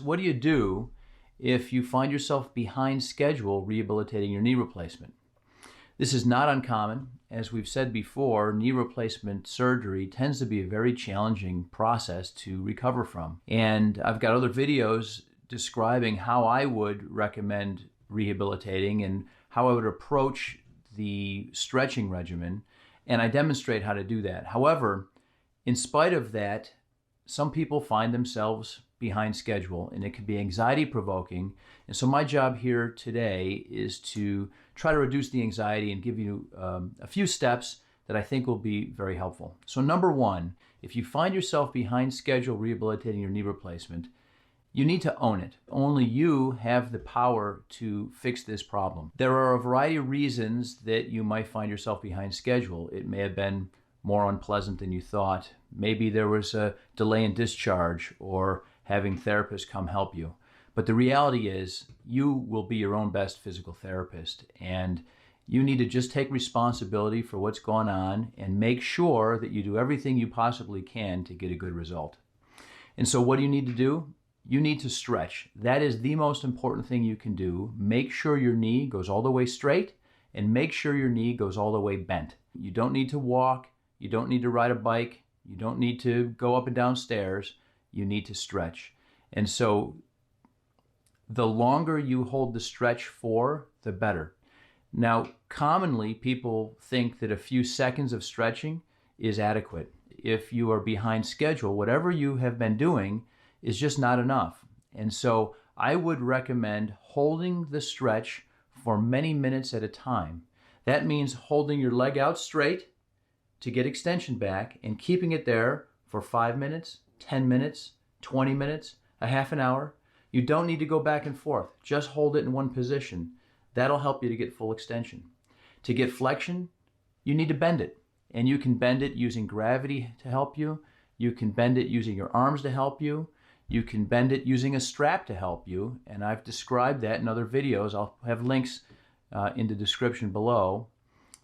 What do you do if you find yourself behind schedule rehabilitating your knee replacement? This is not uncommon. As we've said before, knee replacement surgery tends to be a very challenging process to recover from. And I've got other videos describing how I would recommend rehabilitating and how I would approach the stretching regimen, and I demonstrate how to do that. However, in spite of that, some people find themselves behind schedule, and it can be anxiety provoking. And so my job here today is to try to reduce the anxiety and give you a few steps that I think will be very helpful. So number one, if you find yourself behind schedule rehabilitating your knee replacement, you need to own it. Only you have the power to fix this problem. There are a variety of reasons that you might find yourself behind schedule. It may have been more unpleasant than you thought. Maybe there was a delay in discharge or having therapists come help you. But the reality is you will be your own best physical therapist, and you need to just take responsibility for what's going on and make sure that you do everything you possibly can to get a good result. And so what do you need to do? You need to stretch. That is the most important thing you can do. Make sure your knee goes all the way straight and make sure your knee goes all the way bent. You don't need to walk. You don't need to ride a bike. You don't need to go up and down stairs. You need to stretch. And so the longer you hold the stretch for, the better. Now, commonly people think that a few seconds of stretching is adequate. If you are behind schedule, whatever you have been doing is just not enough. And so I would recommend holding the stretch for many minutes at a time. That means holding your leg out straight to get extension back and keeping it there for 5 minutes, 10 minutes, 20 minutes, a half an hour. You don't need to go back and forth. Just hold it in one position. That'll help you to get full extension. To get flexion, you need to bend it. And you can bend it using gravity to help you. You can bend it using your arms to help you. You can bend it using a strap to help you. And I've described that in other videos. I'll have links in the description below.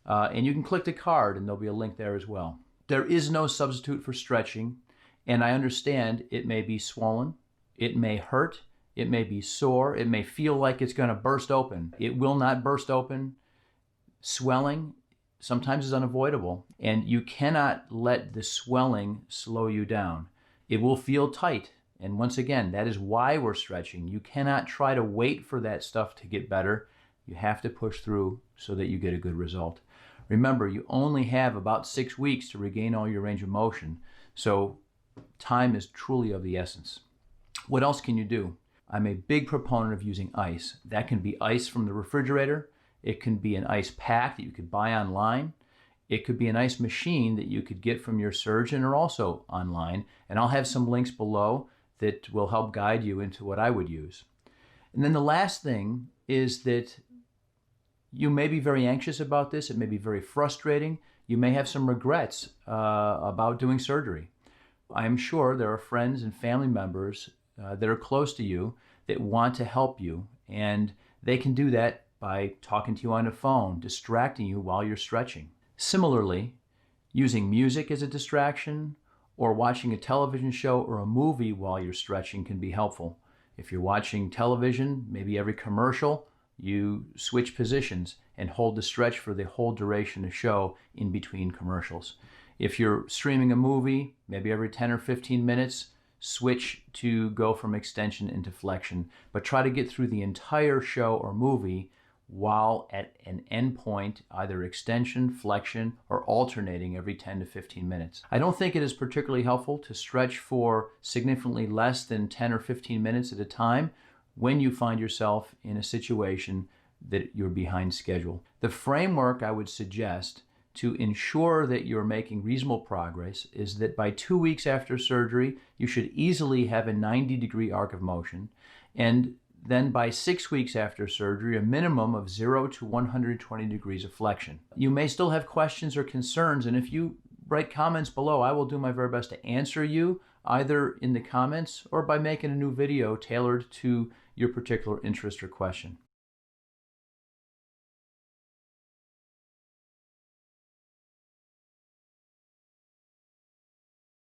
And you can click the card and there'll be a link there as well. There is no substitute for stretching, and I understand it may be swollen, it may hurt, it may be sore, it may feel like it's going to burst open. It will not burst open. Swelling sometimes is unavoidable, and you cannot let the swelling slow you down. It will feel tight, and once again, that is why we're stretching. You cannot try to wait for that stuff to get better. You have to push through so that you get a good result. Remember, you only have about 6 weeks to regain all your range of motion, so time is truly of the essence. What else can you do? I'm a big proponent of using ice. That can be ice from the refrigerator. It can be an ice pack that you could buy online. It could be an ice machine that you could get from your surgeon or also online, and I'll have some links below that will help guide you into what I would use. And then the last thing is that you may be very anxious about this. It may be very frustrating. You may have some regrets about doing surgery. I am sure there are friends and family members that are close to you that want to help you, and they can do that by talking to you on the phone, distracting you while you're stretching. Similarly, using music as a distraction or watching a television show or a movie while you're stretching can be helpful. If you're watching television, maybe every commercial, you switch positions and hold the stretch for the whole duration of the show in between commercials. If you're streaming a movie, maybe every 10 or 15 minutes, switch to go from extension into flexion, but try to get through the entire show or movie while at an end point, either extension, flexion, or alternating every 10 to 15 minutes. I don't think it is particularly helpful to stretch for significantly less than 10 or 15 minutes at a time when you find yourself in a situation that you're behind schedule. The framework I would suggest to ensure that you're making reasonable progress is that by 2 weeks after surgery, you should easily have a 90-degree arc of motion, and then by 6 weeks after surgery, a minimum of 0 to 120 degrees of flexion. You may still have questions or concerns, and if you write comments below, I will do my very best to answer you, either in the comments or by making a new video tailored to your particular interest or question.